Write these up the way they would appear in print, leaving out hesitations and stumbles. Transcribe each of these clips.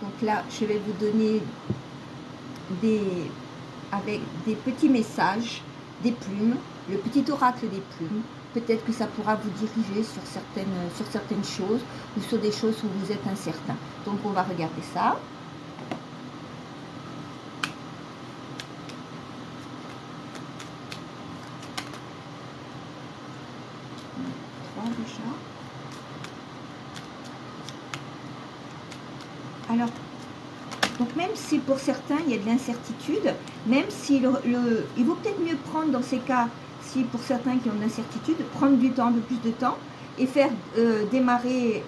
Donc là, je vais vous donner avec des petits messages, des plumes, le petit oracle des plumes. Peut-être que ça pourra vous diriger sur certaines choses ou sur des choses où vous êtes incertain. Donc on va regarder ça. Déjà. Alors, donc même si pour certains il y a de l'incertitude, même si il vaut peut-être mieux prendre dans ces cas, si pour certains qui ont de l'incertitude, prendre du temps, un peu plus de temps et faire démarrer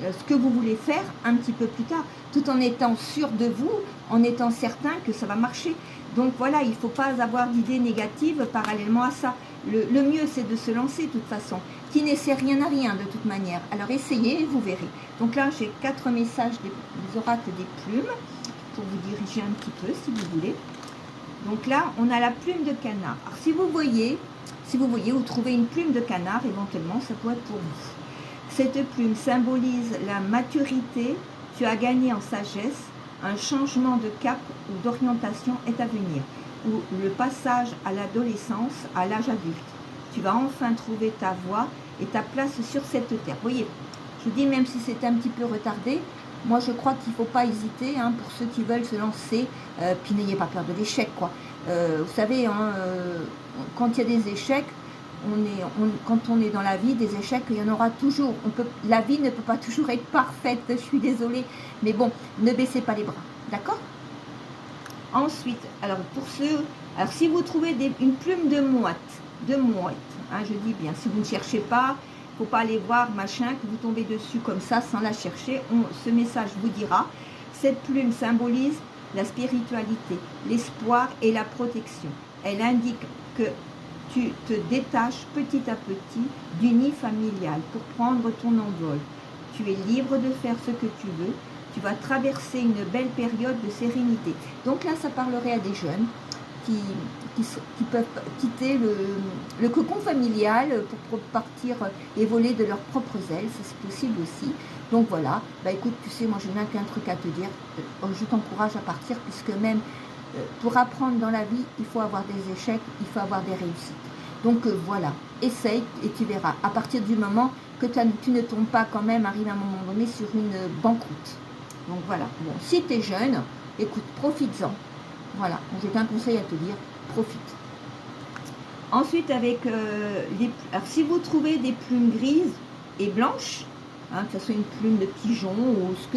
ce que vous voulez faire un petit peu plus tard, tout en étant sûr de vous, en étant certain que ça va marcher. Donc voilà, il ne faut pas avoir d'idées négatives parallèlement à ça. Le mieux, c'est de se lancer de toute façon. Qui n'essaie rien à rien de toute manière. Alors essayez et vous verrez. Donc là, j'ai 4 messages des oracles des plumes pour vous diriger un petit peu si vous voulez. Donc là, on a la plume de canard. Alors si vous voyez, vous trouvez une plume de canard, éventuellement, ça peut être pour vous. Cette plume symbolise la maturité, tu as gagné en sagesse, un changement de cap ou d'orientation est à venir, ou le passage à l'adolescence, à l'âge adulte. Tu vas enfin trouver ta voie et ta place sur cette terre. Vous voyez, je dis même si c'est un petit peu retardé, moi je crois qu'il ne faut pas hésiter hein, pour ceux qui veulent se lancer, puis n'ayez pas peur de l'échec quoi. Vous savez, hein, quand il y a des échecs, quand on est dans la vie, des échecs, il y en aura toujours. La vie ne peut pas toujours être parfaite, je suis désolée. Mais bon, ne baissez pas les bras, d'accord? Ensuite, alors si vous trouvez une plume de mouette, hein, je dis bien, si vous ne cherchez pas, il ne faut pas aller voir machin, que vous tombez dessus comme ça sans la chercher, ce message vous dira, cette plume symbolise la spiritualité, l'espoir et la protection. Elle indique que tu te détaches petit à petit du nid familial pour prendre ton envol. Tu es libre de faire ce que tu veux. Tu vas traverser une belle période de sérénité. Donc là, ça parlerait à des jeunes qui peuvent quitter le cocon familial pour partir et voler de leurs propres ailes. Ça, c'est possible aussi. Donc voilà, bah écoute, tu sais, moi je n'ai qu'un truc à te dire. Je t'encourage à partir puisque même pour apprendre dans la vie, il faut avoir des échecs, il faut avoir des réussites. Donc voilà, essaye et tu verras. À partir du moment que tu ne tombes pas quand même, arrive à un moment donné sur une banqueroute. Donc voilà, bon, si tu es jeune, écoute, profites-en. Voilà, j'ai qu'un conseil à te dire, profite. Ensuite, alors si vous trouvez des plumes grises et blanches, hein, que ce soit une plume de pigeon ou ce que